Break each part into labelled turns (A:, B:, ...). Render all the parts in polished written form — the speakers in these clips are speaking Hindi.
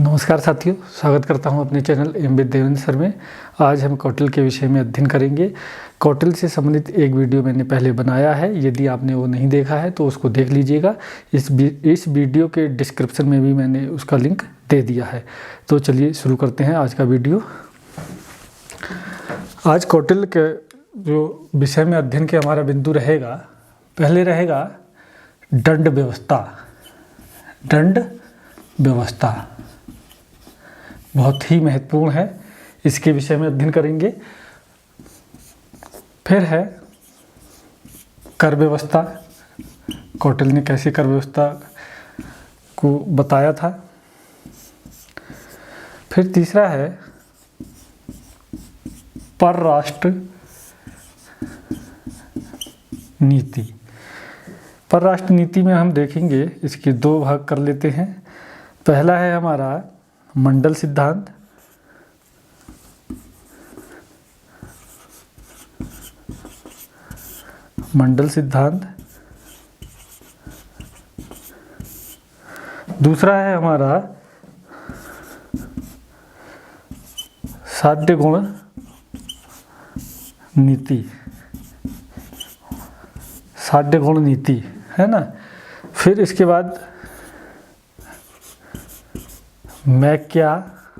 A: नमस्कार साथियों, स्वागत करता हूं अपने channel M with Devendra sir में। आज हम कौटिल्य के विषय में अध्ययन करेंगे। कौटिल्य से संबंधित एक वीडियो मैंने पहले बनाया है, यदि आपने वो नहीं देखा है तो उसको देख लीजिएगा। इस वीडियो के डिस्क्रिप्शन में भी मैंने उसका लिंक दे दिया है। तो चलिए शुरू करते हैं आज का वीडियो। आज कौटिल्य के जो विषय में अध्ययन के हमारा बिंदु रहेगा, पहले रहेगा दंड व्यवस्था। दंड व्यवस्था बहुत ही महत्वपूर्ण है, इसके विषय में अध्ययन करेंगे। फिर है कर व्यवस्था, कौटिल्य ने कैसे कर व्यवस्था को बताया था। फिर तीसरा है परराष्ट्र नीति। परराष्ट्र नीति में हम देखेंगे, इसके दो भाग कर लेते हैं। पहला है हमारा मंडल सिद्धांत, मंडल सिद्धांत। दूसरा है हमारा साध्य गुण नीति, साध्य गुण नीति है ना। फिर इसके बाद मैकियावेली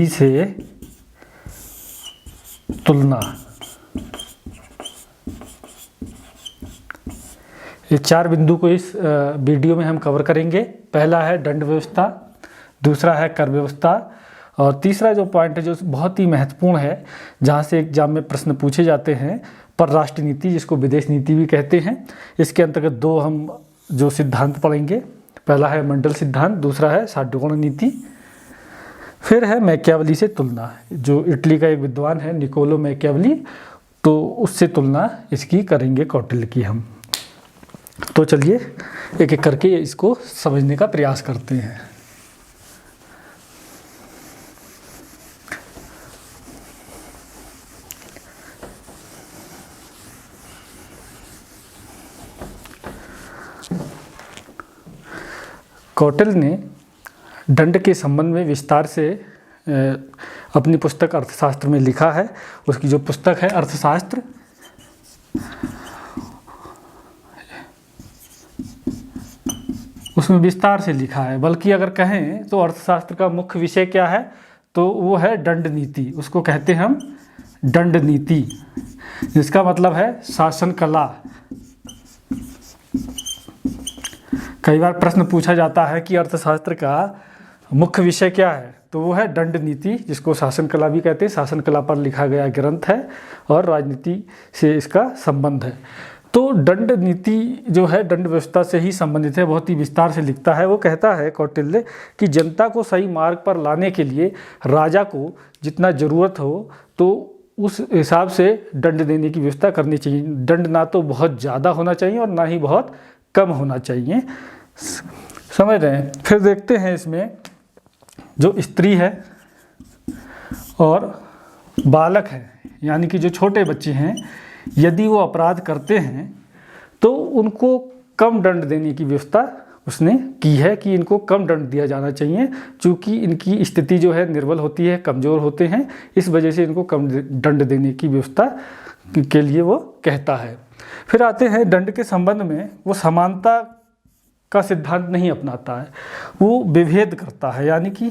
A: से तुलना। ये चार बिंदु को इस वीडियो में हम कवर करेंगे। पहला है दंड व्यवस्था, दूसरा है कर व्यवस्था, और तीसरा जो पॉइंट है जो बहुत ही महत्वपूर्ण है, जहाँ से एग्जाम में प्रश्न पूछे जाते हैं, परराष्ट्र नीति, जिसको विदेश नीति भी कहते हैं। इसके अंतर्गत दो हम जो सिद्धांत पढ़ेंगे, पहला है मंडल सिद्धांत, दूसरा है साध्य गुण नीति। फिर है मैकियावेली से तुलना, जो इटली का एक विद्वान है निकोलो मैकियावेली, तो उससे तुलना इसकी करेंगे कौटिल्य की हम। तो चलिए एक एक करके इसको समझने का प्रयास करते हैं। कौटिल्य ने दंड के संबंध में विस्तार से अपनी पुस्तक अर्थशास्त्र में लिखा है। उसकी जो पुस्तक है अर्थशास्त्र, उसमें विस्तार से लिखा है। बल्कि अगर कहें तो अर्थशास्त्र का मुख्य विषय क्या है, तो वो है दंड नीति। उसको कहते हैं हम दंड नीति, जिसका मतलब है शासन कला। कई बार प्रश्न पूछा जाता है कि अर्थशास्त्र का मुख्य विषय क्या है, तो वो है दंड नीति, जिसको शासन कला भी कहते हैं। शासन कला पर लिखा गया ग्रंथ है और राजनीति से इसका संबंध है। तो दंड नीति जो है दंड व्यवस्था से ही संबंधित है, बहुत ही विस्तार से लिखता है। वो कहता है कौटिल्य कि जनता को सही मार्ग पर लाने के लिए राजा को जितना ज़रूरत हो, तो उस हिसाब से दंड देने की व्यवस्था करनी चाहिए। दंड ना तो बहुत ज़्यादा होना चाहिए और ना ही बहुत कम होना चाहिए, समझ रहे हैं। फिर देखते हैं इसमें जो स्त्री है और बालक है, यानी कि जो छोटे बच्चे हैं, यदि वो अपराध करते हैं तो उनको कम दंड देने की व्यवस्था उसने की है कि इनको कम दंड दिया जाना चाहिए, क्योंकि इनकी स्थिति जो है निर्बल होती है, कमज़ोर होते हैं, इस वजह से इनको कम दंड देने की व्यवस्था के लिए वो कहता है। फिर आते हैं दंड के संबंध में, वो समानता का सिद्धांत नहीं अपनाता है, वो विभेद करता है, यानी कि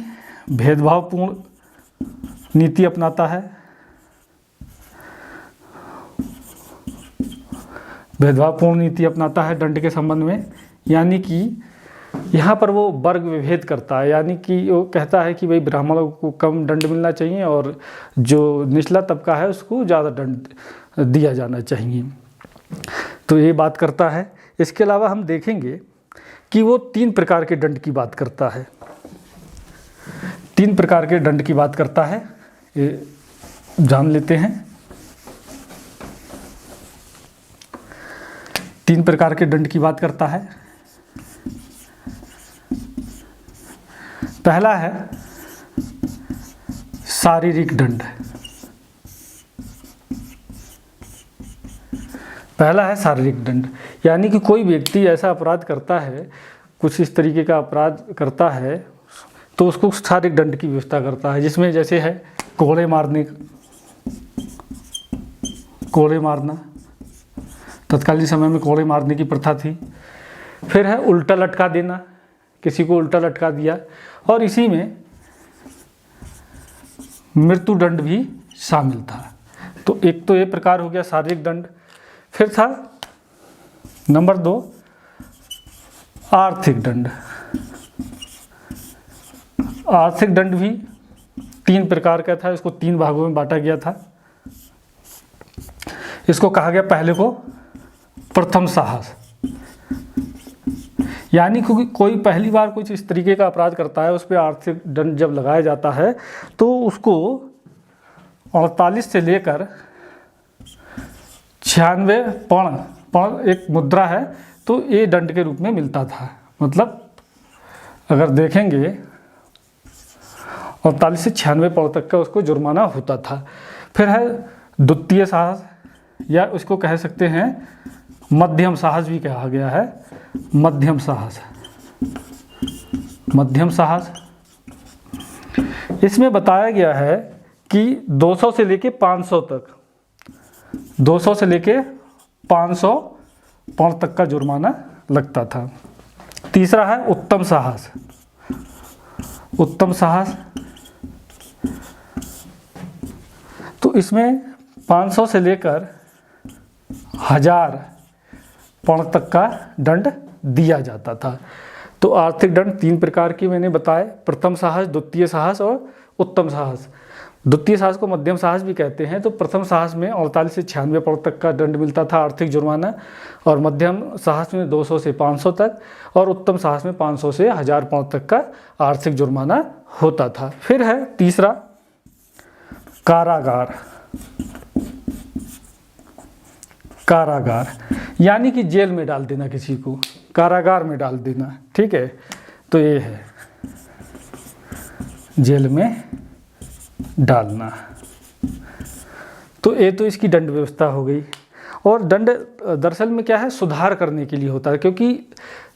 A: भेदभावपूर्ण नीति अपनाता है। भेदभावपूर्ण नीति अपनाता है दंड के संबंध में, यानी कि यहाँ पर वो वर्ग विभेद करता है, यानी कि वो कहता है कि भाई ब्राह्मणों को कम दंड मिलना चाहिए और जो निचला तबका है उसको ज़्यादा दंड दिया जाना चाहिए। तो ये बात करता है। इसके अलावा हम देखेंगे कि वो 3 प्रकार के दंड की बात करता है। 3 प्रकार के दंड की बात करता है, ये जान लेते हैं। 3 प्रकार के दंड की बात करता है। पहला है शारीरिक दंड। पहला है शारीरिक दंड, यानी कि कोई व्यक्ति ऐसा अपराध करता है, कुछ इस तरीके का अपराध करता है तो उसको शारीरिक दंड की व्यवस्था करता है, जिसमें जैसे है कोड़े मारना, तत्कालीन समय में कोड़े मारने की प्रथा थी। फिर है उल्टा लटका देना, किसी को उल्टा लटका दिया, और इसी में मृत्यु दंड भी शामिल था। तो एक तो ये प्रकार हो गया शारीरिक दंड। फिर था नंबर 2 आर्थिक दंड। आर्थिक दंड भी 3 प्रकार का था, इसको 3 भागों में बांटा गया था। इसको कहा गया पहले को प्रथम साहस, यानी क्योंकि कोई पहली बार कुछ इस तरीके का अपराध करता है, उस पर आर्थिक दंड जब लगाया जाता है तो उसको 48 से लेकर 96 पौण एक मुद्रा है, तो ये दंड के रूप में मिलता था। मतलब अगर देखेंगे 48 से 96 पौण तक का उसको जुर्माना होता था। फिर है द्वितीय साहस, या उसको कह सकते हैं मध्यम साहस भी कहा गया है। मध्यम साहस इसमें बताया गया है कि 200 से लेके 500 तक, 200 से लेके 500 पौंड तक का जुर्माना लगता था। तीसरा है उत्तम साहस। तो इसमें 500 से लेकर 1000 पौंड तक का दंड दिया जाता था। तो आर्थिक दंड 3 प्रकार की मैंने बताए, प्रथम साहस, द्वितीय साहस और उत्तम साहस। द्वितीय साहस को मध्यम साहस भी कहते हैं। तो प्रथम साहस में 48 से 96 पौंड तक का दंड मिलता था आर्थिक जुर्माना, और मध्यम साहस में 200 से 500 तक, और उत्तम साहस में 500 से 1000 पौंड तक का आर्थिक जुर्माना होता था। फिर है तीसरा कारागार, यानी कि जेल में डाल देना, किसी को कारागार में डाल देना। ठीक है, तो ये है जेल में डालना। तो ये तो इसकी दंड व्यवस्था हो गई। और दंड दरअसल में क्या है, सुधार करने के लिए होता है, क्योंकि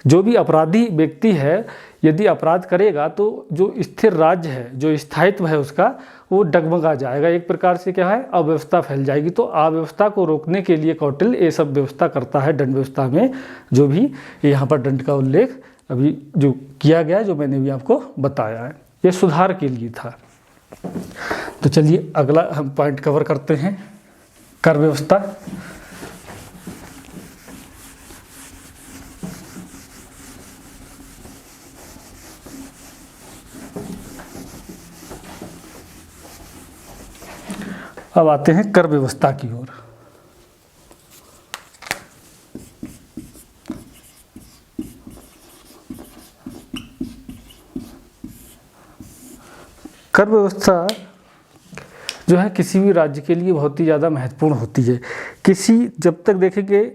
A: जो भी अपराधी व्यक्ति है यदि अपराध करेगा तो जो स्थिर राज्य है, जो स्थायित्व है उसका, वो डगमगा जाएगा। एक प्रकार से क्या है, अव्यवस्था फैल जाएगी। तो अव्यवस्था को रोकने के लिए कौटिल्य ये सब व्यवस्था करता है दंड व्यवस्था में। जो भी यहाँ पर दंड का उल्लेख अभी जो किया गया, जो मैंने भी आपको बताया है, ये सुधार के लिए था। तो चलिए अगला हम पॉइंट कवर करते हैं, कर व्यवस्था। अब आते हैं कर व्यवस्था की ओर। कर व्यवस्था जो है किसी भी राज्य के लिए बहुत ही ज़्यादा महत्वपूर्ण होती है। जब तक देखेंगे,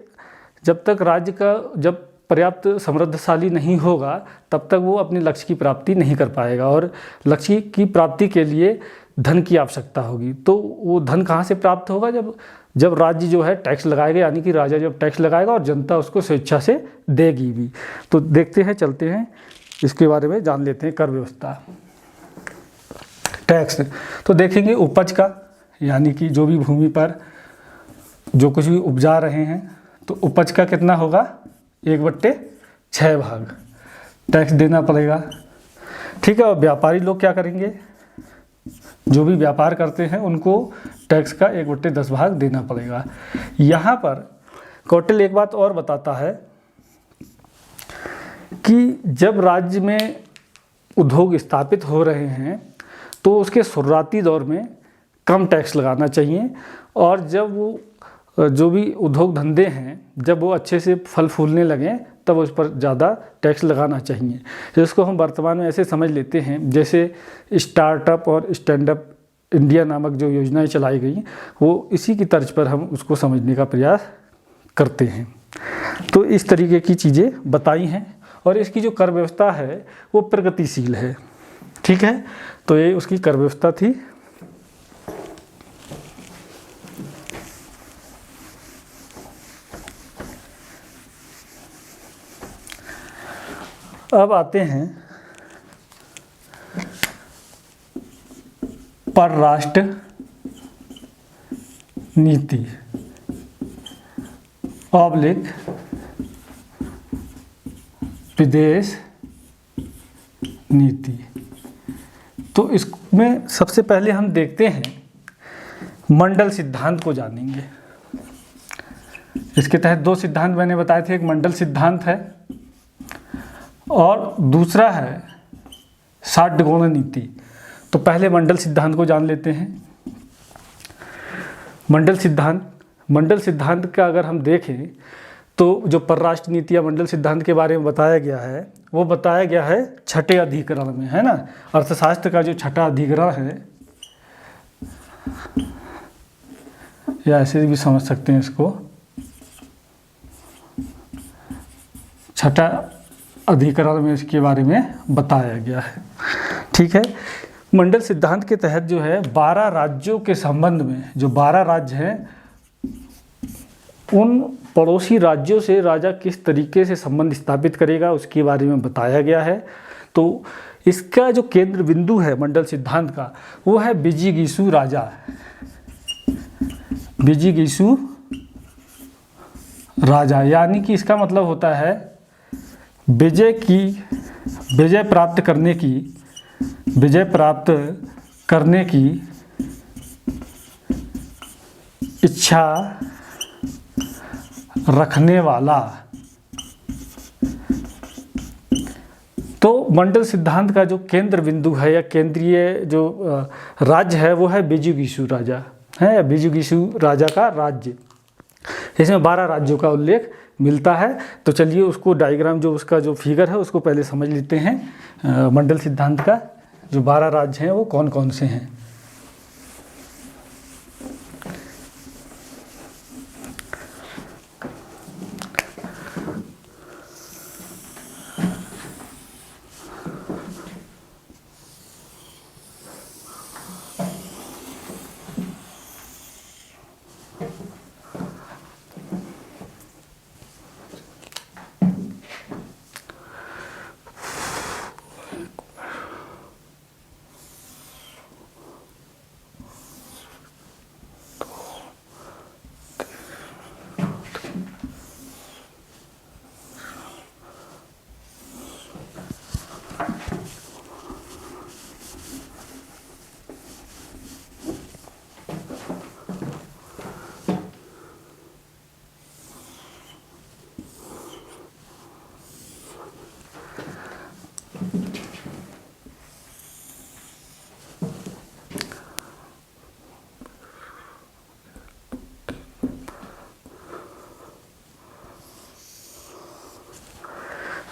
A: जब तक राज्य का जब पर्याप्त समृद्धशाली नहीं होगा तब तक वो अपने लक्ष्य की प्राप्ति नहीं कर पाएगा, और लक्ष्य की प्राप्ति के लिए धन की आवश्यकता होगी। तो वो धन कहाँ से प्राप्त होगा, जब राज्य जो है टैक्स लगाएगा, यानी कि राजा जब टैक्स लगाएगा और जनता उसको स्वेच्छा से देगी भी। तो देखते हैं, चलते हैं, इसके बारे में जान लेते हैं। कर व्यवस्था, टैक्स तो देखेंगे उपज का, यानी कि जो भी भूमि पर जो कुछ भी उपजा रहे हैं तो उपज का कितना होगा, 1/6 भाग टैक्स देना पड़ेगा। ठीक है, और व्यापारी लोग क्या करेंगे, जो भी व्यापार करते हैं उनको टैक्स का 1/10 भाग देना पड़ेगा। यहाँ पर कौटिल्य एक बात और बताता है कि जब राज्य में उद्योग स्थापित हो रहे हैं तो उसके शुरुआती दौर में कम टैक्स लगाना चाहिए, और जब वो जो भी उद्योग धंधे हैं जब वो अच्छे से फल फूलने लगें तब उस पर ज़्यादा टैक्स लगाना चाहिए। जिसको हम वर्तमान में ऐसे समझ लेते हैं, जैसे स्टार्टअप और स्टैंड अप इंडिया नामक जो योजनाएं चलाई गई, वो इसी की तर्ज पर हम उसको समझने का प्रयास करते हैं। तो इस तरीके की चीज़ें बताई हैं, और इसकी जो कर व्यवस्था है वो प्रगतिशील है। ठीक है, तो ये उसकी कर व्यवस्था थी। अब आते हैं परराष्ट्र नीति ऑब्लिक विदेश नीति। तो इसमें सबसे पहले हम देखते हैं मंडल सिद्धांत को जानेंगे। इसके तहत दो सिद्धांत मैंने बताए थे, एक मंडल सिद्धांत है और दूसरा है षड्गुण नीति। तो पहले मंडल सिद्धांत को जान लेते हैं। मंडल सिद्धांत का अगर हम देखें तो जो परराष्ट्र नीति या मंडल सिद्धांत के बारे में बताया गया है वो बताया गया है छठे अधिकरण में, है ना। अर्थशास्त्र का जो छठा अधिकरण है, या ऐसे भी समझ सकते हैं इसको, छठा अधिकरण में इसके बारे में बताया गया है। ठीक है। मंडल सिद्धांत के तहत जो है 12 राज्यों के संबंध में, जो 12 राज्य हैं उन पड़ोसी राज्यों से राजा किस तरीके से संबंध स्थापित करेगा उसके बारे में बताया गया है। तो इसका जो केंद्र बिंदु है मंडल सिद्धांत का वो है विजिगीषु राजा। विजिगीषु राजा यानी कि इसका मतलब होता है विजय प्राप्त करने की इच्छा रखने वाला। तो मंडल सिद्धांत का जो केंद्र बिंदु है या केंद्रीय जो राज्य है वो है विजिगीषु राजा है, या विजिगीषु राजा का राज्य। इसमें 12 राज्यों का उल्लेख मिलता है। तो चलिए उसको डायग्राम, जो उसका जो फिगर है उसको पहले समझ लेते हैं। मंडल सिद्धांत का जो 12 राज्य हैं वो कौन कौन से हैं।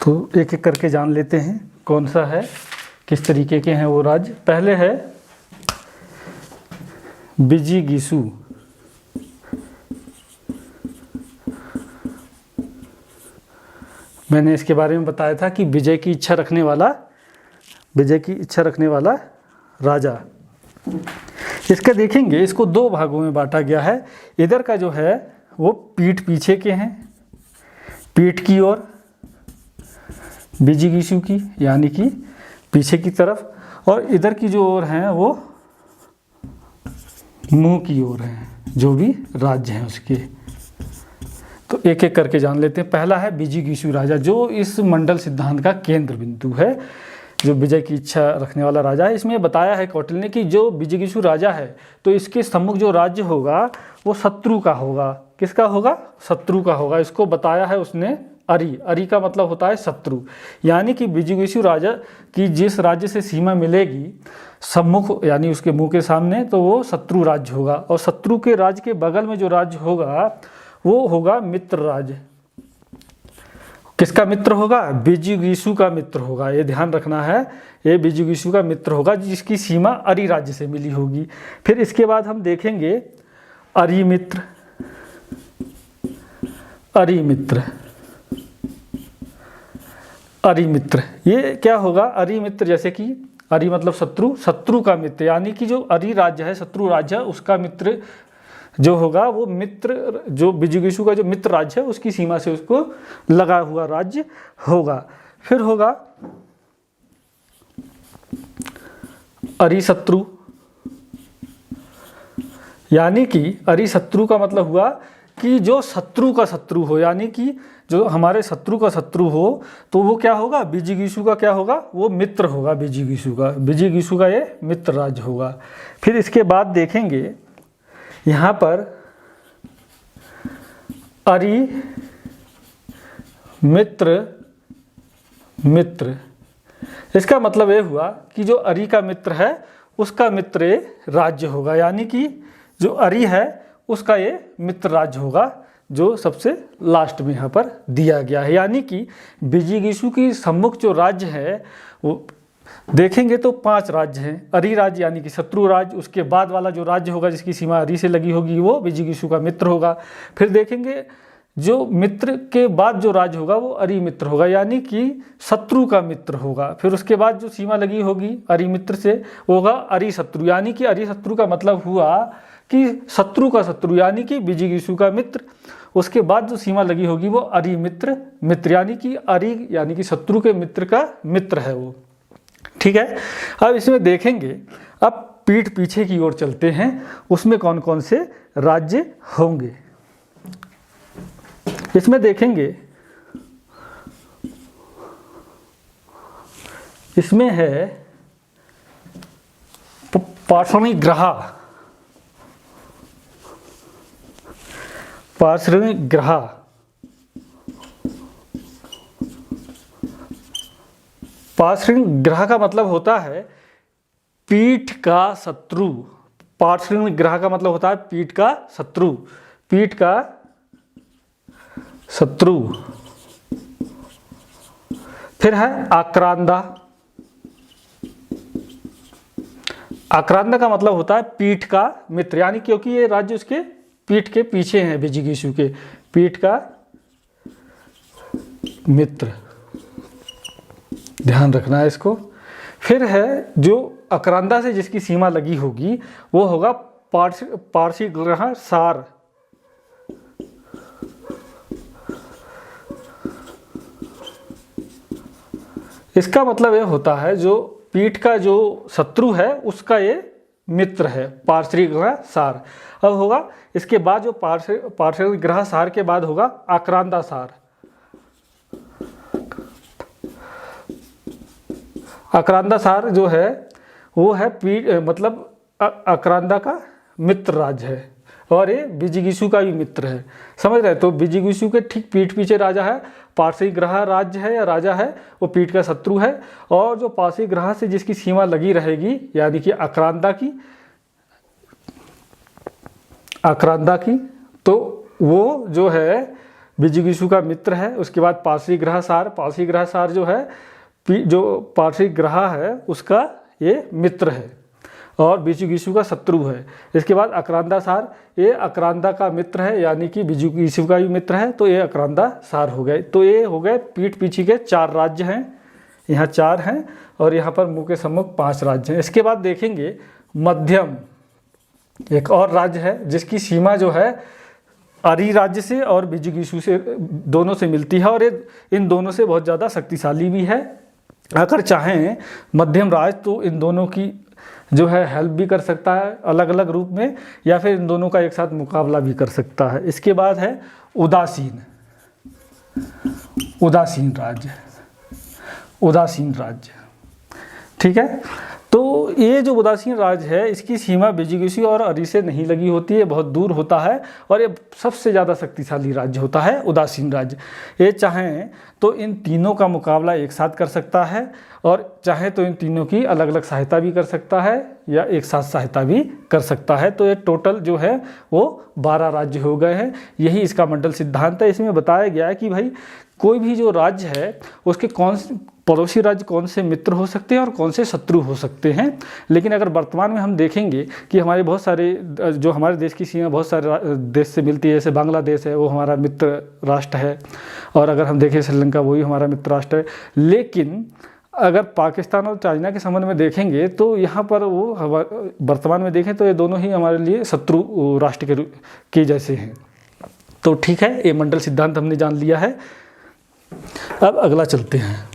A: तो एक एक करके जान लेते हैं कौन सा है, किस तरीके के हैं वो राज्य। पहले है विजिगीषु। मैंने इसके बारे में बताया था कि विजय की इच्छा रखने वाला राजा। इसका देखेंगे, इसको 2 भागों में बांटा गया है। इधर का जो है वो पीठ पीछे के हैं, पीठ की ओर विजिगीषु की यानी कि पीछे की तरफ, और इधर की जो ओर हैं वो मुंह की ओर हैं, जो भी राज्य हैं उसके। तो एक एक करके जान लेते हैं। पहला है विजिगीषु राजा, जो इस मंडल सिद्धांत का केंद्र बिंदु है, जो विजय की इच्छा रखने वाला राजा है। इसमें बताया है कौटिल्य ने कि जो विजिगीषु राजा है तो इसके सम्मुख जो राज्य होगा वो शत्रु का होगा। किसका होगा? शत्रु का होगा। इसको बताया है उसने अरि का मतलब होता है शत्रु। यानी कि विजिगीषु राजा की जिस राज्य से सीमा मिलेगी सम्मुख यानी उसके मुंह के सामने, तो वो शत्रु राज्य होगा। और शत्रु के राज्य के बगल में जो राज्य होगा वो होगा मित्र राज्य। किसका मित्र होगा? विजिगीषु का मित्र होगा। ये ध्यान रखना है, ये विजिगीषु का मित्र होगा जिसकी सीमा अरि राज्य से मिली होगी। फिर इसके बाद हम देखेंगे अरिमित्र। अरिमित्र ये क्या होगा? अरिमित्र जैसे कि अरि मतलब शत्रु, शत्रु का मित्र, यानी कि जो अरि राज्य है, शत्रु राज्य है, उसका मित्र जो होगा वो मित्र, जो विजिगीषु का जो मित्र राज्य है उसकी सीमा से उसको लगा हुआ राज्य होगा। फिर होगा अरिशत्रु। यानी कि अरिशत्रु का मतलब हुआ कि जो शत्रु का शत्रु हो, यानी कि जो हमारे शत्रु का शत्रु हो तो वो क्या होगा, विजिगीषु का क्या होगा, वो मित्र होगा विजिगीषु का ये मित्र राज्य होगा। फिर इसके बाद देखेंगे यहाँ पर अरि मित्र, इसका मतलब ये हुआ कि जो अरि का मित्र है उसका मित्र ये राज्य होगा, यानी कि जो अरि है उसका ये मित्र राज्य होगा, जो सबसे लास्ट में यहाँ पर दिया गया है। यानी कि विजिगीषु की सम्मुख जो राज्य है वो देखेंगे तो 5 राज्य हैं। अरि राज्य यानी कि शत्रु राज्य, उसके बाद वाला जो राज्य होगा जिसकी सीमा अरि से लगी होगी वो विजिगीषु का मित्र होगा। फिर देखेंगे जो मित्र के बाद जो राज्य होगा वो अरि मित्र होगा, यानी कि शत्रु का मित्र होगा। फिर उसके बाद जो सीमा लगी होगी अरि मित्र से वो होगा अरि शत्रु, यानी कि अरि शत्रु का मतलब हुआ कि शत्रु का शत्रु, यानी कि विजिगीषु का मित्र। उसके बाद जो सीमा लगी होगी वो अरि मित्र, यानी कि अरि यानी कि शत्रु के मित्र का मित्र है वो। ठीक है, अब इसमें देखेंगे, अब पीठ पीछे की ओर चलते हैं, उसमें कौन कौन से राज्य होंगे इसमें देखेंगे। इसमें है पार्श्वनिग्रहा, पार्श्वनिग्रह का मतलब होता है पीठ का शत्रु। पार्श्वनिग्रह का मतलब होता है पीठ का शत्रु, पीठ का शत्रु। फिर है आक्रांदा, आक्रांदा का मतलब होता है पीठ का मित्र, यानी क्योंकि ये राज्य उसके पीठ के पीछे हैं, विजिगीषु के पीठ का मित्र, ध्यान रखना है इसको। फिर है जो आक्रांदा से जिसकी सीमा लगी होगी वो होगा पार्श्वनिग्रह सार, इसका मतलब ये होता है जो पीठ का जो शत्रु है उसका ये मित्र है, पार्श्वनिग्रह सार। अब होगा इसके बाद जो पार्श्वनिग्रह सार के बाद होगा आक्रांदा सार। आक्रांदा सार जो है वो है मतलब आक्रांदा का मित्र राज्य है और ये विजिगीषु का भी मित्र है, समझ रहे। तो विजिगीषु के ठीक पीठ पीछे राजा है, पार्श्वनिग्रह राज्य है या राजा है, वो पीठ का शत्रु है। और जो पार्श्वनिग्रह से जिसकी सीमा लगी रहेगी यानी कि आक्रांदा की तो वो जो है विजिगीषु का मित्र है। उसके बाद पार्श्वनिग्रह सार जो है जो पार्श्वनिग्रह है उसका ये मित्र है और विजिगीषु का शत्रु है। इसके बाद आक्रांदा सार, ये आक्रांदा का मित्र है यानी कि विजिगीषु का भी मित्र है, तो ये आक्रांदा सार हो गए। तो ये हो गए पीठ पीछे के 4 राज्य हैं, यहाँ 4 हैं और यहाँ पर मुँह के सम्मुख 5 राज्य हैं। इसके बाद देखेंगे मध्यम, एक और राज्य है जिसकी सीमा जो है अरि राज्य से और विजिगीषु से दोनों से मिलती है और ये इन दोनों से बहुत ज़्यादा शक्तिशाली भी है। अगर चाहें मध्यम राज तो इन दोनों की जो है हेल्प भी कर सकता है अलग अलग रूप में, या फिर इन दोनों का एक साथ मुकाबला भी कर सकता है। इसके बाद है उदासीन राज्य, ठीक है। तो ये जो उदासीन राज्य है इसकी सीमा विजिगीषु और अरि से नहीं लगी होती है, बहुत दूर होता है और ये सबसे ज़्यादा शक्तिशाली राज्य होता है उदासीन राज्य। ये चाहें तो इन तीनों का मुकाबला एक साथ कर सकता है और चाहे तो इन तीनों की अलग अलग सहायता भी कर सकता है या एक साथ सहायता भी कर सकता है। तो ये टोटल जो है वो 12 राज्य हो गए हैं। यही इसका मंडल सिद्धांत है। इसमें बताया गया है कि भाई कोई भी जो राज्य है उसके पड़ोसी राज्य कौन से मित्र हो सकते हैं और कौन से शत्रु हो सकते हैं। लेकिन अगर वर्तमान में हम देखेंगे कि हमारे बहुत सारे जो हमारे देश की सीमा बहुत सारे देश से मिलती है, जैसे बांग्लादेश है वो हमारा मित्र राष्ट्र है और अगर हम देखें श्रीलंका वो भी हमारा मित्र राष्ट्र है। लेकिन अगर पाकिस्तान और चाइना के संबंध में देखेंगे तो यहाँ पर वो वर्तमान में देखें तो ये दोनों ही हमारे लिए शत्रु राष्ट्र के जैसे हैं। तो ठीक है, ये मंडल सिद्धांत हमने जान लिया है। अब अगला चलते हैं।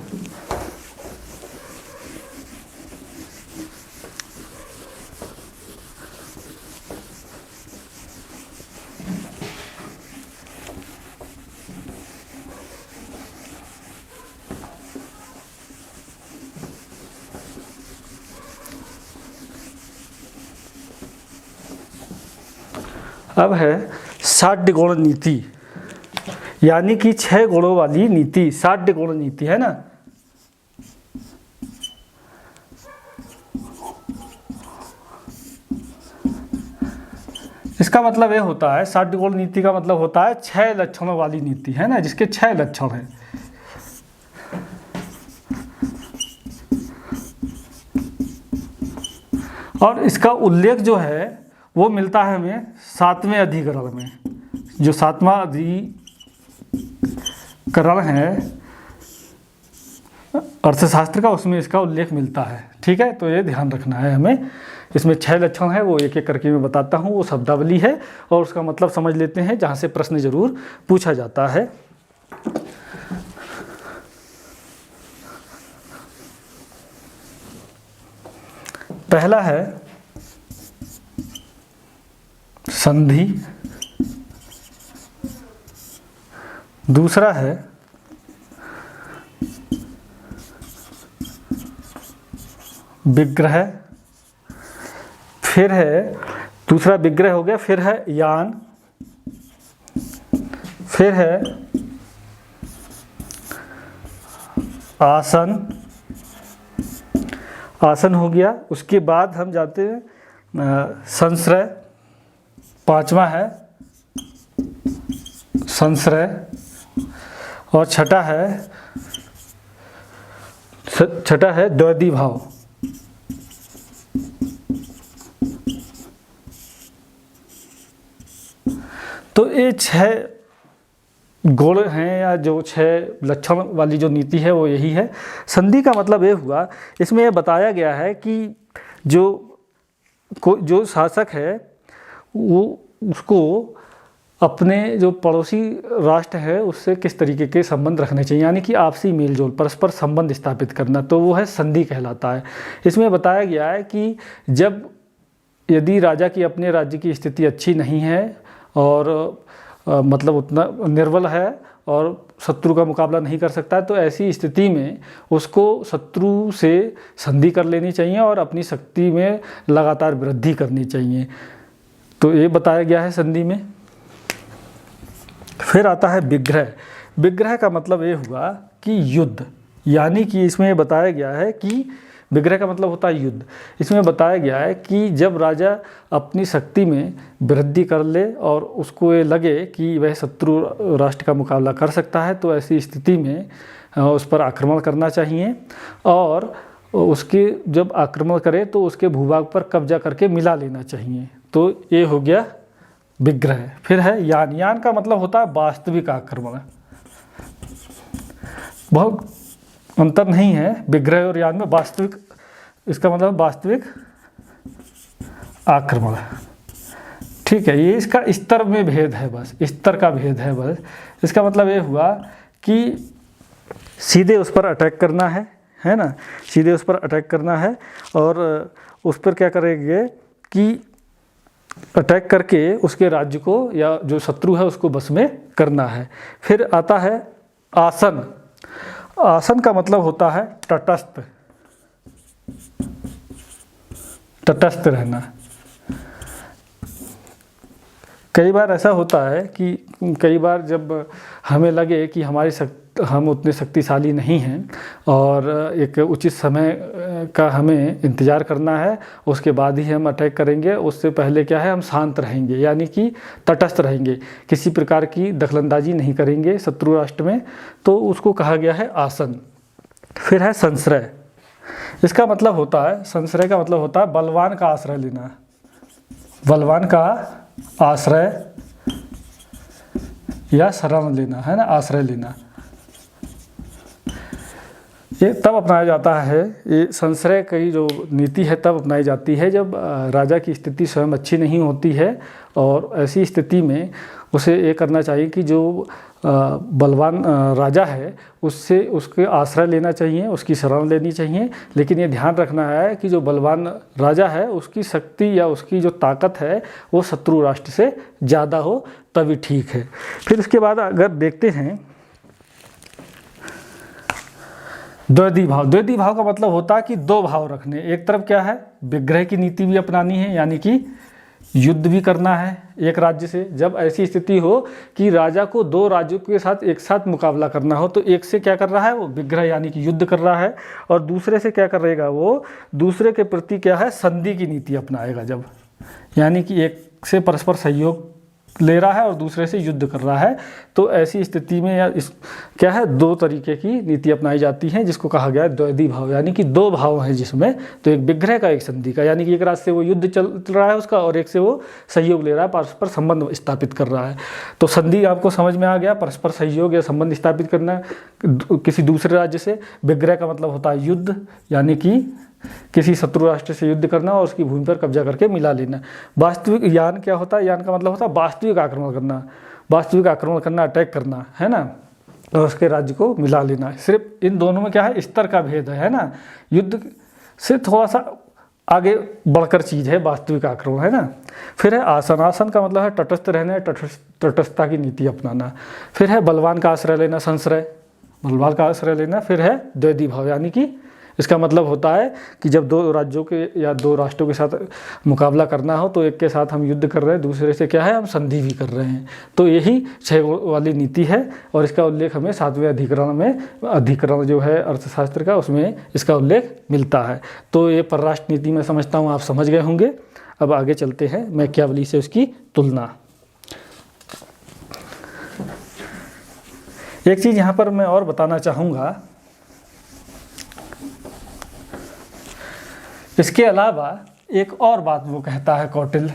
A: अब है षाड्य गुण नीति, यानी कि 6 गुणों वाली नीति, षाड्य गुण नीति है ना। इसका मतलब ये होता है, षाड्य गुण नीति का मतलब होता है 6 लक्षणों वाली नीति है ना, जिसके 6 लक्षण हैं। और इसका उल्लेख जो है वो मिलता है हमें 7वें अधिकरण में, जो 7वां अधिकरण है अर्थशास्त्र का, उसमें इसका उल्लेख मिलता है। ठीक है, तो ये ध्यान रखना है हमें। इसमें 6 लक्षण है, वो एक एक करके मैं बताता हूँ। वो शब्दावली है और उसका मतलब समझ लेते हैं, जहाँ से प्रश्न जरूर पूछा जाता है। पहला है संधि, दूसरा है विग्रह, फिर है दूसरा विग्रह हो गया, फिर है यान, फिर है आसन, आसन हो गया। उसके बाद हम जाते हैं संश्रय, 5वां है संश्रय, और छठा है द्वैधी भाव। तो ये 6 गुण हैं, या जो 6 लक्षण वाली जो नीति है वो यही है। संधि का मतलब ये हुआ, इसमें यह बताया गया है कि जो शासक है वो उसको अपने जो पड़ोसी राष्ट्र है उससे किस तरीके के संबंध रखने चाहिए, यानी कि आपसी मेलजोल, परस्पर संबंध स्थापित करना, तो वो है संधि कहलाता है। इसमें बताया गया है कि यदि राजा की अपने राज्य की स्थिति अच्छी नहीं है और मतलब उतना निर्बल है और शत्रु का मुकाबला नहीं कर सकता है, तो ऐसी स्थिति में उसको शत्रु से संधि कर लेनी चाहिए और अपनी शक्ति में लगातार वृद्धि करनी चाहिए। तो ये बताया गया है संधि में। फिर आता है विग्रह। विग्रह का मतलब ये हुआ कि युद्ध, यानी कि इसमें बताया गया है कि विग्रह का मतलब होता है युद्ध। इसमें बताया गया है कि जब राजा अपनी शक्ति में वृद्धि कर ले और उसको ये लगे कि वह शत्रु राष्ट्र का मुकाबला कर सकता है, तो ऐसी स्थिति में उस पर आक्रमण करना चाहिए, और उसके जब आक्रमण करे तो उसके भूभाग पर कब्जा करके मिला लेना चाहिए। तो ये हो गया विग्रह। फिर है यान। यान का मतलब होता है वास्तविक आक्रमण। बहुत अंतर नहीं है विग्रह और यान में, वास्तविक, इसका मतलब वास्तविक आक्रमण। ठीक है, ये इसका स्तर में भेद है, बस स्तर का भेद है बस। इसका मतलब ये हुआ कि सीधे उस पर अटैक करना है ना, सीधे उस पर अटैक करना है और उस पर क्या करेंगे कि अटैक करके उसके राज्य को या जो शत्रु है उसको बस में करना है। फिर आता है आसन। आसन का मतलब होता है तटस्थ, तटस्थ रहना। कई बार ऐसा होता है कि कई बार जब हमें लगे कि हम उतने शक्तिशाली नहीं हैं और एक उचित समय का हमें इंतज़ार करना है, उसके बाद ही हम अटैक करेंगे, उससे पहले क्या है हम शांत रहेंगे, यानी कि तटस्थ रहेंगे, किसी प्रकार की दखलंदाजी नहीं करेंगे शत्रु राष्ट्र में, तो उसको कहा गया है आसन। फिर है संश्रय। इसका मतलब होता है, संश्रय का मतलब होता है बलवान का आश्रय लेना, बलवान का आश्रय या शरण लेना, है ना, आश्रय लेना। ये तब अपनाया जाता है, ये संश्रय की जो नीति है तब अपनाई जाती है जब राजा की स्थिति स्वयं अच्छी नहीं होती है, और ऐसी स्थिति में उसे ये करना चाहिए कि जो बलवान राजा है उससे उसके आश्रय लेना चाहिए, उसकी शरण लेनी चाहिए। लेकिन ये ध्यान रखना है कि जो बलवान राजा है उसकी शक्ति या उसकी जो ताकत है वो शत्रु राष्ट्र से ज़्यादा हो, तभी ठीक है। फिर उसके बाद अगर देखते हैं द्वैधी भाव। द्वैधी भाव का मतलब होता है कि 2 भाव रखने। एक तरफ क्या है, विग्रह की नीति भी अपनानी है, यानी कि युद्ध भी करना है एक राज्य से। जब ऐसी स्थिति हो कि राजा को दो राज्यों के साथ एक साथ मुकाबला करना हो, तो एक से क्या कर रहा है वो विग्रह यानी कि युद्ध कर रहा है, और दूसरे से क्या करेगा वो दूसरे के प्रति क्या है संधि की नीति अपनाएगा। जब यानी कि एक से परस्पर सहयोग ले रहा है और दूसरे से युद्ध कर रहा है, तो ऐसी स्थिति में या इस क्या है दो तरीके की नीति अपनाई जाती है, जिसको कहा गया है द्वैधी भाव, यानी कि दो भाव हैं जिसमें, तो एक विग्रह का एक संधि का, यानी कि एक राज्य से वो युद्ध चल रहा है उसका, और एक से वो सहयोग ले रहा है, परस्पर संबंध स्थापित कर रहा है। तो संधि आपको समझ में आ गया, परस्पर सहयोग या संबंध स्थापित करना किसी दूसरे राज्य से। विग्रह का मतलब होता है युद्ध, यानी कि किसी शत्रु राष्ट्र से युद्ध करना और उसकी भूमि पर कब्जा करके मिला लेना। वास्तविक यान क्या होता है, यान का मतलब होता है वास्तविक आक्रमण करना, वास्तविक आक्रमण करना, अटैक करना, है ना, और उसके राज्य को मिला लेना। सिर्फ इन दोनों में क्या है स्तर का भेद है ना, युद्ध से थोड़ा सा आगे बढ़कर चीज़ है वास्तविक आक्रमण, है ना। फिर है आसन, आसन का मतलब है तटस्थ रहना, तटस्थता की नीति अपनाना। फिर है बलवान का आश्रय लेना, संश्रय, बलवान का आश्रय लेना। फिर है द्वैधी भाव, यानी कि इसका मतलब होता है कि जब दो राज्यों के या दो राष्ट्रों के साथ मुकाबला करना हो, तो एक के साथ हम युद्ध कर रहे हैं, दूसरे से क्या है हम संधि भी कर रहे हैं। तो यही 6 वाली नीति है, और इसका उल्लेख हमें 7वें अधिकरण में, अधिकरण जो है अर्थशास्त्र का, उसमें इसका उल्लेख मिलता है। तो ये परराष्ट्र नीति मैं समझता हूँ आप समझ गए होंगे। अब आगे चलते हैं मैकियावेली से उसकी तुलना। एक चीज़ यहाँ पर मैं और बताना चाहूँगा, इसके अलावा एक और बात वो कहता है कौटिल्य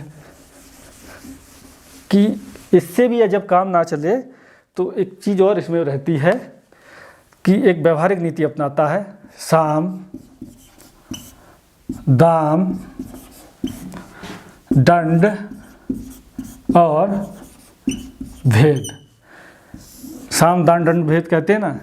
A: कि इससे भी जब काम ना चले तो एक चीज़ और इसमें रहती है कि एक व्यवहारिक नीति अपनाता है, साम, दाम, दंड और भेद। साम, दाम, दंड, भेद कहते हैं ना।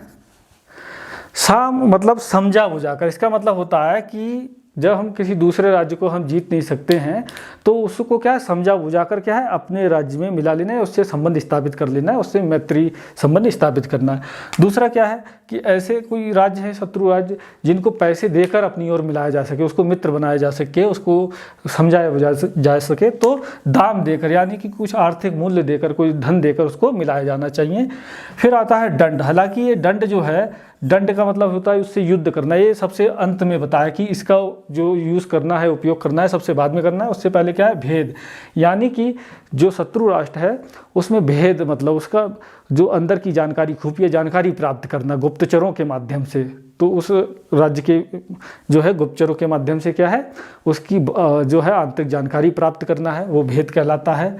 A: साम मतलब समझा बुझाकर, इसका मतलब होता है कि जब हम किसी दूसरे राज्य को हम जीत नहीं सकते हैं, तो उसको क्या है समझा बुझाकर क्या है अपने राज्य में मिला लेना है, उससे संबंध स्थापित कर लेना है, उससे मैत्री संबंध स्थापित करना है। दूसरा क्या है कि ऐसे कोई राज्य है शत्रु राज्य जिनको पैसे देकर अपनी ओर मिलाया जा सके, उसको मित्र बनाया जा सके, उसको समझाया जा सके, तो दाम देकर यानी कि कुछ आर्थिक मूल्य देकर, कोई धन देकर उसको मिलाया जाना चाहिए। फिर आता है दंड। हालांकि ये दंड जो है, दंड का मतलब होता है उससे युद्ध करना। ये सबसे अंत में बताया कि इसका जो यूज़ करना है, उपयोग करना है, सबसे बाद में करना है। उससे पहले क्या है भेद, यानी कि जो शत्रु राष्ट्र है उसमें भेद मतलब उसका जो अंदर की जानकारी, खुफिया जानकारी प्राप्त करना गुप्तचरों के माध्यम से। तो उस राज्य के जो है गुप्तचरों के माध्यम से क्या है उसकी जो है आंतरिक जानकारी प्राप्त करना है, वो भेद कहलाता है।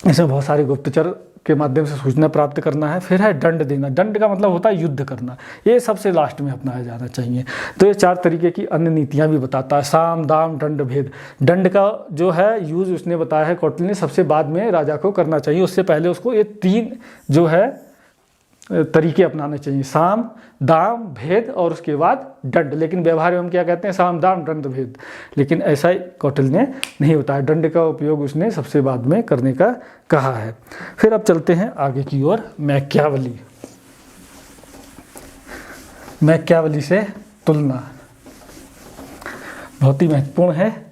A: इसमें बहुत सारे गुप्तचर के माध्यम से सूचना प्राप्त करना है। फिर है दंड देना। दंड का मतलब होता है युद्ध करना। ये सबसे लास्ट में अपनाया जाना चाहिए। तो ये 4 तरीके की अन्य नीतियां भी बताता है, साम, दाम, दंड, भेद। दंड का जो है यूज उसने बताया है कौटिल्य ने, सबसे बाद में राजा को करना चाहिए, उससे पहले उसको ये 3 जो है तरीके अपनाने चाहिए, साम, दाम, भेद और उसके बाद दंड। लेकिन व्यवहार में हम क्या कहते हैं, साम, दाम, दंड, भेद। लेकिन ऐसा कौटिल्य ने नहीं बताया, दंड का उपयोग उसने सबसे बाद में करने का कहा है। फिर अब चलते हैं आगे की ओर, मैकियावेली। मैकियावेली से तुलना बहुत ही महत्वपूर्ण है।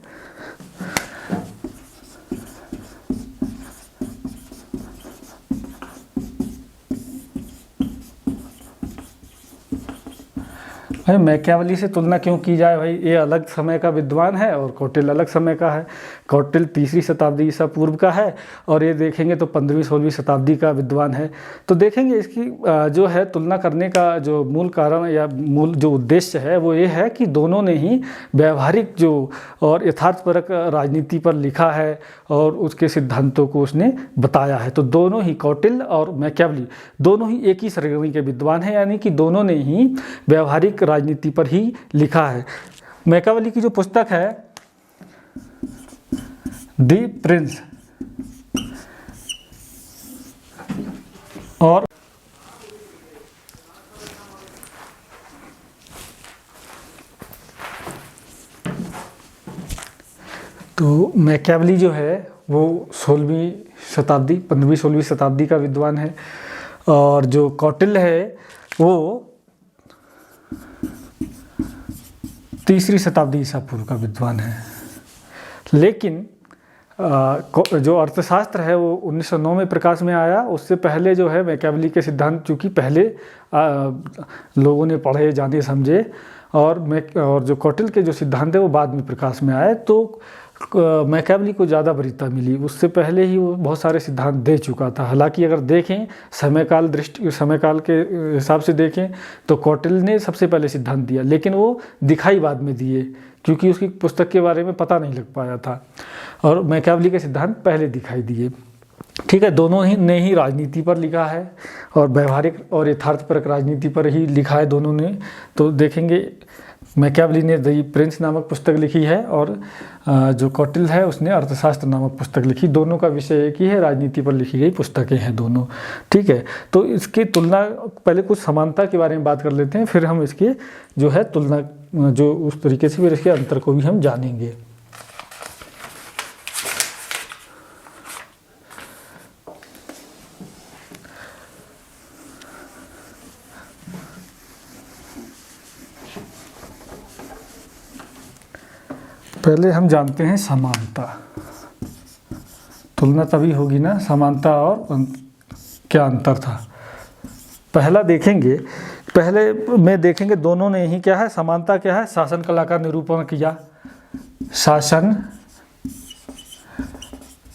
A: भाई मैकियावेली से तुलना क्यों की जाए, भाई ये अलग समय का विद्वान है और कौटिल्य अलग समय का है। कौटिल्य 3री शताब्दी ईसा पूर्व का है और ये देखेंगे तो 15वीं-16वीं शताब्दी का विद्वान है। तो देखेंगे इसकी जो है तुलना करने का जो मूल कारण या मूल जो उद्देश्य है वो ये है कि दोनों ने ही व्यवहारिक जो और यथार्थपरक राजनीति पर लिखा है और उसके सिद्धांतों को उसने बताया है। तो दोनों ही कौटिल्य और मैकियावेली दोनों ही एक ही श्रेणी के विद्वान हैं, यानी कि दोनों ने ही व्यवहारिक राजनीति पर ही लिखा है। मैकियावेली की जो पुस्तक है दी प्रिंस और तो मैकियावेली जो है वो 16वीं शताब्दी 15वीं-16वीं शताब्दी का विद्वान है और जो कौटिल्य है वो 3री शताब्दी ईसा पूर्व का विद्वान है। लेकिन जो अर्थशास्त्र है वो 1909 में प्रकाश में आया। उससे पहले जो है मैकियावेली के सिद्धांत चूँकि पहले लोगों ने पढ़े जाने समझे, और जो कौटिल्य के जो सिद्धांत है वो बाद में प्रकाश में आए, तो मैकियावेली को ज़्यादा वरीयता मिली। उससे पहले ही वो बहुत सारे सिद्धांत दे चुका था। हालांकि अगर देखें समय काल के हिसाब से देखें तो कौटिल्य ने सबसे पहले सिद्धांत दिया, लेकिन वो दिखाई बाद में दिए क्योंकि उसकी पुस्तक के बारे में पता नहीं लग पाया था, और मैकियावेली के सिद्धांत पहले दिखाई दिए। ठीक है, दोनों ही ने ही राजनीति पर लिखा है और व्यवहारिक और यथार्थपरक राजनीति पर ही लिखा है दोनों ने। तो देखेंगे मैकियावेली ने द प्रिंस नामक पुस्तक लिखी है, और जो कौटिल्य है उसने अर्थशास्त्र नामक पुस्तक लिखी। दोनों का विषय एक ही है, राजनीति पर लिखी गई पुस्तकें हैं दोनों। ठीक है, तो इसकी तुलना, पहले कुछ समानता के बारे में बात कर लेते हैं, फिर हम इसकी जो है तुलना, जो उस तरीके से फिर इसके अंतर को भी हम जानेंगे। पहले हम जानते हैं समानता। तुलना तभी होगी ना, समानता और क्या अंतर था। पहला देखेंगे, पहले में देखेंगे दोनों ने ही क्या है, समानता क्या है, शासन कला का निरूपण किया। शासन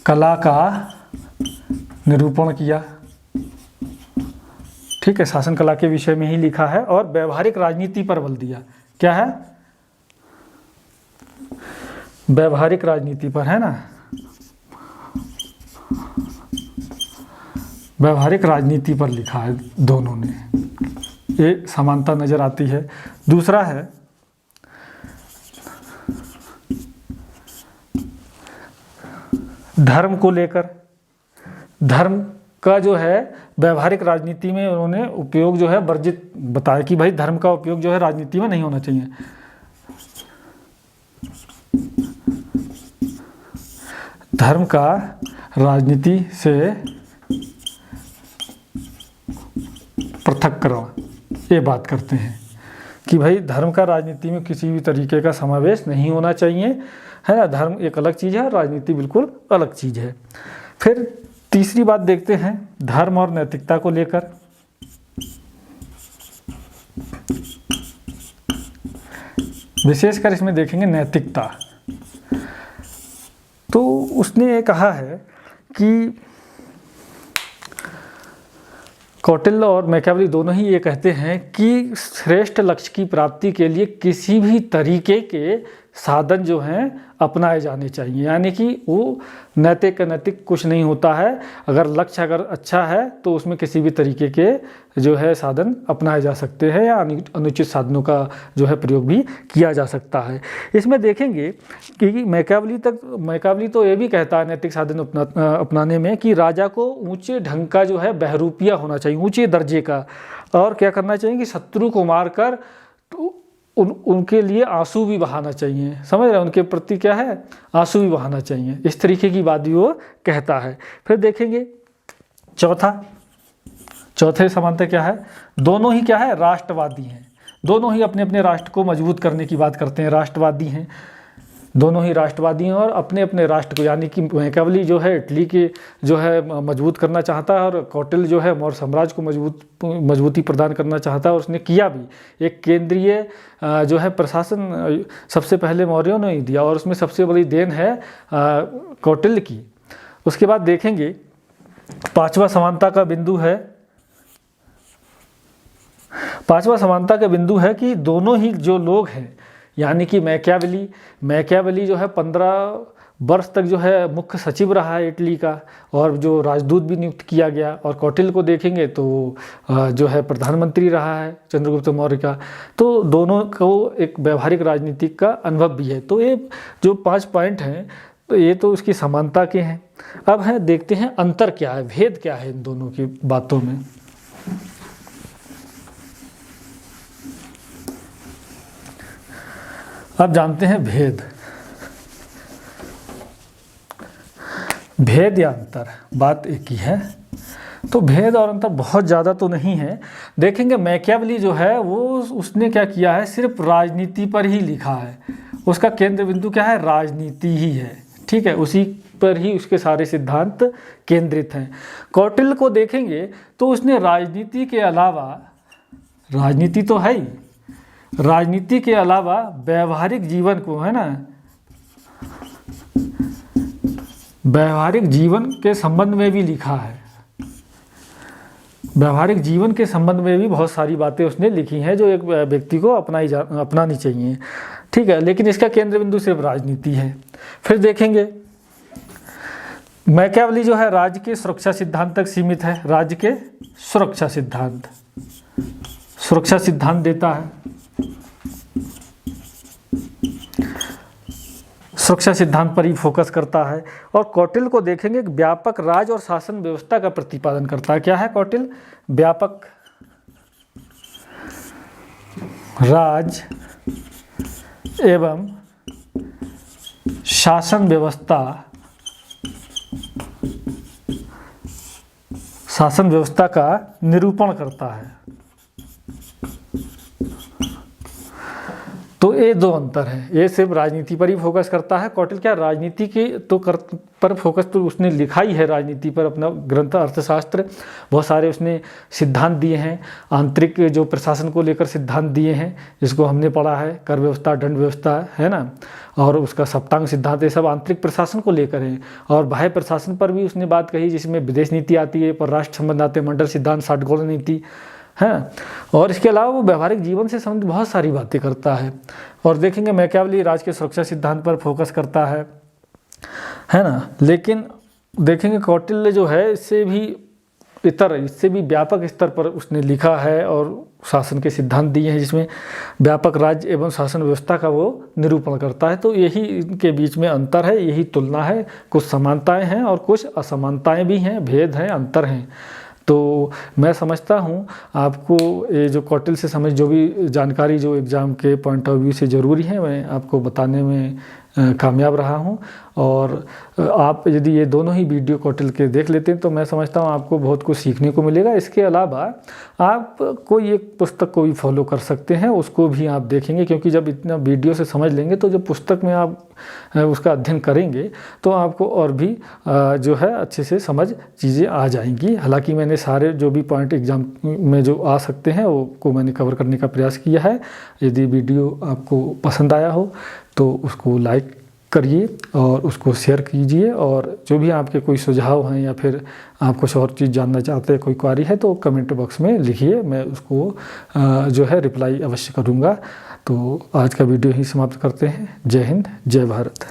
A: कला का निरूपण किया। ठीक है, शासन कला के विषय में ही लिखा है, और व्यवहारिक राजनीति पर बल दिया। क्या है, व्यवहारिक राजनीति पर, है ना, व्यवहारिक राजनीति पर लिखा है दोनों ने। ये समानता नजर आती है। दूसरा है धर्म को लेकर। धर्म का जो है व्यवहारिक राजनीति में उन्होंने उपयोग जो है वर्जित बताया कि भाई धर्म का उपयोग जो है राजनीति में नहीं होना चाहिए। धर्म का राजनीति से पृथक्करण, ये बात करते हैं कि भाई धर्म का राजनीति में किसी भी तरीके का समावेश नहीं होना चाहिए, है ना। धर्म एक अलग चीज़ है, राजनीति बिल्कुल अलग चीज़ है। फिर तीसरी बात देखते हैं धर्म और नैतिकता को लेकर। विशेषकर इसमें देखेंगे नैतिकता। तो उसने ये कहा है कि कौटिल्य और मैकियावेली दोनों ही ये कहते हैं कि श्रेष्ठ लक्ष्य की प्राप्ति के लिए किसी भी तरीके के साधन जो हैं अपनाए जाने चाहिए। यानी कि वो नैतिक अनैतिक कुछ नहीं होता है। अगर लक्ष्य अगर अच्छा है तो उसमें किसी भी तरीके के जो है साधन अपनाए जा सकते हैं, या अनुचित साधनों का जो है प्रयोग भी किया जा सकता है। इसमें देखेंगे कि मैकियावेली तो ये भी कहता है नैतिक साधन अपनाने में कि राजा को ऊंचे ढंग का जो है बहरूपिया होना चाहिए, ऊंचे दर्जे का, और क्या करना चाहिए कि शत्रु को मारकर उनके लिए आंसू भी बहाना चाहिए। समझ रहे हैं, उनके प्रति क्या है, आंसू भी बहाना चाहिए। इस तरीके की बात भी वो कहता है। फिर देखेंगे चौथे समानता क्या है, दोनों ही क्या है, राष्ट्रवादी हैं। दोनों ही अपने अपने राष्ट्र को मजबूत करने की बात करते हैं, राष्ट्रवादी हैं। दोनों ही राष्ट्रवादी हैं और अपने अपने राष्ट्र को, यानी कि मैकियावेली जो है इटली के जो है मजबूत करना चाहता है, और कौटिल्य जो है मौर्य साम्राज्य को मजबूती प्रदान करना चाहता है, और उसने किया भी। एक केंद्रीय जो है प्रशासन सबसे पहले मौर्यों ने ही दिया, और उसमें सबसे बड़ी देन है कौटिल्य की। उसके बाद देखेंगे पांचवा समानता का बिंदु है कि दोनों ही जो लोग हैं, यानी कि मैकियावेली जो है 15 वर्ष तक जो है मुख्य सचिव रहा है इटली का, और जो राजदूत भी नियुक्त किया गया। और कौटिल्य को देखेंगे तो जो है प्रधानमंत्री रहा है चंद्रगुप्त मौर्य का। तो दोनों को एक व्यवहारिक राजनीतिक का अनुभव भी है। तो ये जो 5 पॉइंट हैं, तो ये तो उसकी समानता के हैं। अब है देखते हैं अंतर क्या है, भेद क्या है इन दोनों की बातों में। अब जानते हैं भेद या अंतर, बात एक ही है। तो भेद और अंतर बहुत ज़्यादा तो नहीं है। देखेंगे मैकियावेली जो है वो उसने क्या किया है, सिर्फ राजनीति पर ही लिखा है। उसका केंद्र बिंदु क्या है, राजनीति ही है। ठीक है, उसी पर ही उसके सारे सिद्धांत केंद्रित हैं। कौटिल्य को देखेंगे तो उसने राजनीति के अलावा, राजनीति तो है ही, राजनीति के अलावा व्यवहारिक जीवन को, है ना, व्यवहारिक जीवन के संबंध में भी लिखा है। व्यवहारिक जीवन के संबंध में भी बहुत सारी बातें उसने लिखी हैं जो एक व्यक्ति को अपनानी चाहिए, ठीक है। लेकिन इसका केंद्र बिंदु सिर्फ राजनीति है। फिर देखेंगे मैकियावेली जो है राज्य के सुरक्षा सिद्धांत तक सीमित है। राज्य के सुरक्षा सिद्धांत देता है, सुरक्षा सिद्धांत पर ही फोकस करता है। और कौटिल्य को देखेंगे व्यापक राज और शासन व्यवस्था का प्रतिपादन करता है। क्या है कौटिल्य? व्यापक राज एवं शासन व्यवस्था का निरूपण करता है। तो ये दो अंतर है। ये सिर्फ राजनीति पर ही फोकस करता है, कौटिल्य क्या राजनीति के तो पर फोकस तो उसने लिखा ही है, राजनीति पर अपना ग्रंथ अर्थशास्त्र, बहुत सारे उसने सिद्धांत दिए हैं। आंतरिक जो प्रशासन को लेकर सिद्धांत दिए हैं जिसको हमने पढ़ा है, कर व्यवस्था, दंड व्यवस्था, है ना, और उसका सप्तांग सिद्धांत, ये सब आंतरिक प्रशासन को लेकर है। और बाह्य प्रशासन पर भी उसने बात कही जिसमें विदेश नीति आती है, परराष्ट्र संबंध आते हैं, मंडल सिद्धांत, षटगोल नीति, है। और इसके अलावा वो व्यवहारिक जीवन से संबंधित बहुत सारी बातें करता है। और देखेंगे मैकियावेली राज्य के सुरक्षा सिद्धांत पर फोकस करता है ना। लेकिन देखेंगे कौटिल्य जो है इससे भी व्यापक स्तर पर उसने लिखा है और शासन के सिद्धांत दिए हैं जिसमें व्यापक राज्य एवं शासन व्यवस्था का वो निरूपण करता है। तो यही इनके बीच में अंतर है, यही तुलना है। कुछ समानताएं हैं और कुछ असमानताएं भी हैं, भेद हैं, अंतर हैं। तो मैं समझता हूँ आपको ये जो कौटिल्य से समझ जो भी जानकारी जो एग्ज़ाम के पॉइंट ऑफ व्यू से ज़रूरी है मैं आपको बताने में कामयाब रहा हूँ। और आप यदि ये दोनों ही वीडियो कौटिल्य के देख लेते हैं तो मैं समझता हूँ आपको बहुत कुछ सीखने को मिलेगा। इसके अलावा आप कोई एक पुस्तक को भी फॉलो कर सकते हैं, उसको भी आप देखेंगे, क्योंकि जब इतना वीडियो से समझ लेंगे तो जब पुस्तक में आप उसका अध्ययन करेंगे तो आपको और भी जो है अच्छे से समझ चीज़ें आ जाएंगी। हालांकि मैंने सारे जो भी पॉइंट एग्ज़ाम में जो आ सकते हैं वो को मैंने कवर करने का प्रयास किया है। यदि वीडियो आपको पसंद आया हो तो उसको लाइक करिए और उसको शेयर कीजिए। और जो भी आपके कोई सुझाव हैं या फिर आप कुछ और चीज़ जानना चाहते हैं, कोई क्वेरी है तो कमेंट बॉक्स में लिखिए, मैं उसको जो है रिप्लाई अवश्य करूँगा। तो आज का वीडियो ही समाप्त करते हैं। जय हिंद, जय भारत।